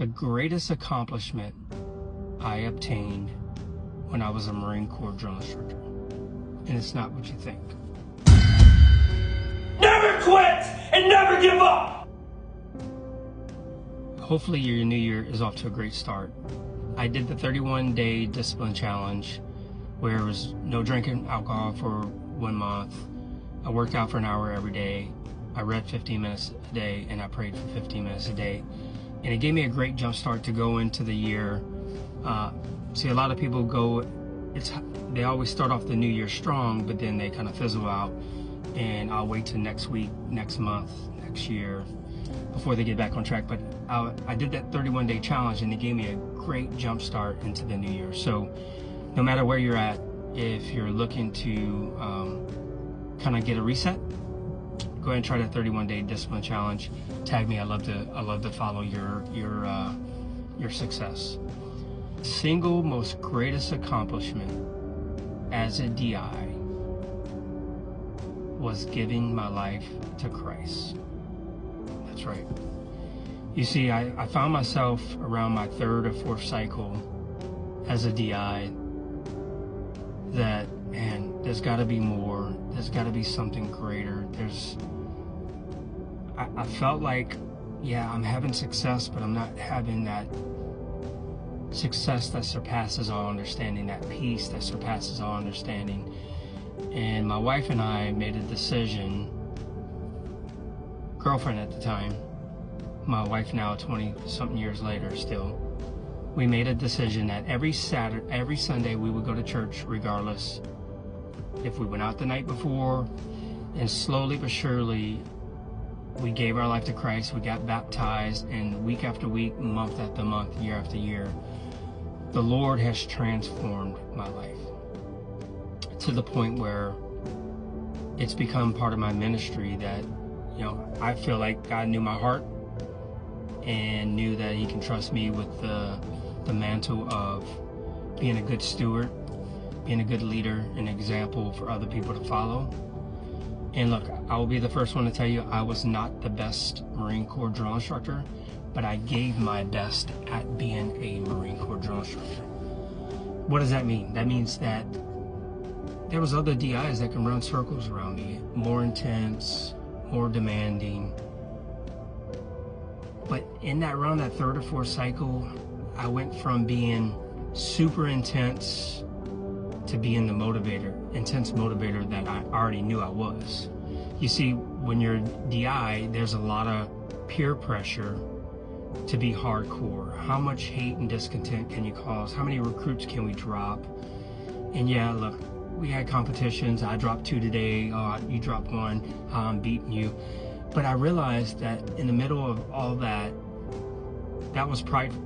The greatest accomplishment I obtained when I was a Marine Corps Drill Instructor. And it's not what you think. Never quit and never give up! Hopefully your new year is off to a great start. I did the 31-day discipline challenge where it was no drinking alcohol for 1 month. I worked out for an hour every day. I read 15 minutes a day and I prayed for 15 minutes a day. And it gave me a great jump start to go into the year. See, a lot of people they always start off the new year strong, but then they kind of fizzle out. And I'll wait till next week, next month, next year before they get back on track. But I did that 31-day challenge and it gave me a great jump start into the new year. So no matter where you're at, if you're looking to kind of get a reset, go ahead and try that 31-day discipline challenge. Tag me. I love to follow your success. Single most greatest accomplishment as a DI was giving my life to Christ. That's right. You see, I found myself around my 3rd or 4th cycle as a DI that, man, there's got to be more. There's got to be something greater. I felt like, yeah, I'm having success, but I'm not having that success that surpasses all understanding, that peace that surpasses all understanding. And my wife and I made a decision, girlfriend at the time, my wife now 20-something years later still, we made a decision that every Sunday we would go to church regardless if we went out the night before. And slowly but surely we gave our life to Christ. We got baptized, and week after week, month after month, year after year, the Lord has transformed my life to the point where it's become part of my ministry that, you know, I feel like God knew my heart and knew that He can trust me with the mantle of being a good steward, being a good leader, an example for other people to follow. And look, I will be the first one to tell you I was not the best Marine Corps drill instructor, but I gave my best at being a Marine Corps drill instructor. What does that mean? That means that there was other DIs that can run circles around me, more intense, more demanding. But around that 3rd or 4th cycle, I went from being super intense to being the intense motivator that I already knew I was. You see, when you're DI, there's a lot of peer pressure to be hardcore. How much hate and discontent can you cause? How many recruits can we drop? And yeah, look, we had competitions. I dropped 2 today. You dropped 1. I'm beating you. But I realized that in the middle of all that, that was prideful.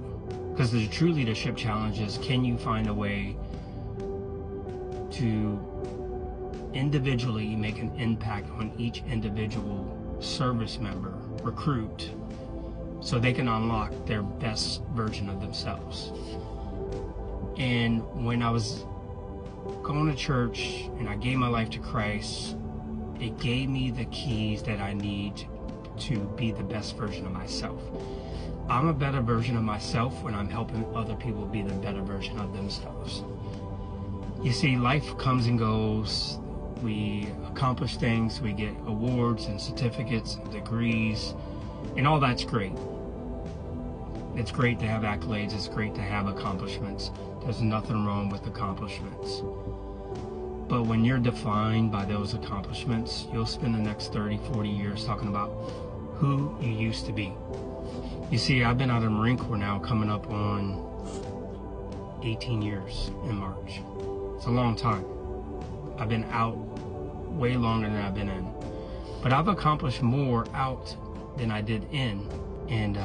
Because the true leadership challenge is, can you find a way to individually make an impact on each individual service member, recruit, so they can unlock their best version of themselves. And when I was going to church and I gave my life to Christ, it gave me the keys that I need to be the best version of myself. I'm a better version of myself when I'm helping other people be the better version of themselves. You see, life comes and goes. We accomplish things, we get awards and certificates and degrees, and all that's great. It's great to have accolades, it's great to have accomplishments. There's nothing wrong with accomplishments. But when you're defined by those accomplishments, you'll spend the next 30, 40 years talking about who you used to be. You see, I've been out of the Marine Corps now coming up on 18 years in March. It's a long time. I've been out way longer than I've been in. But I've accomplished more out than I did in. And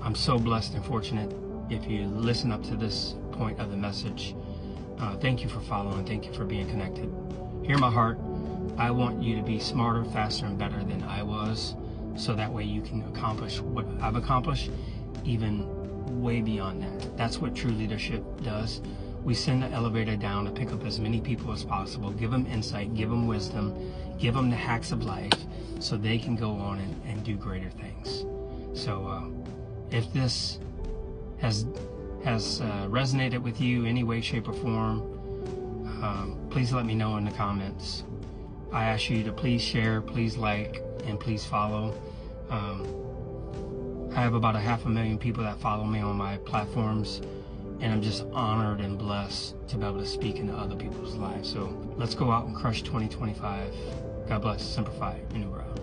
I'm so blessed and fortunate. If you listen up to this point of the message, thank you for following. Thank you for being connected. Hear my heart. I want you to be smarter, faster, and better than I was, so that way you can accomplish what I've accomplished, even way beyond that. That's what true leadership does. We send the elevator down to pick up as many people as possible, give them insight, give them wisdom, give them the hacks of life so they can go on and do greater things. So if this has resonated with you any way, shape, or form, please let me know in the comments. I ask you to please share, please like, and please follow. I have about 500,000 people that follow me on my platforms, and I'm just honored and blessed to be able to speak into other people's lives. So let's go out and crush 2025. God bless. Semper Fi. Maneuver out.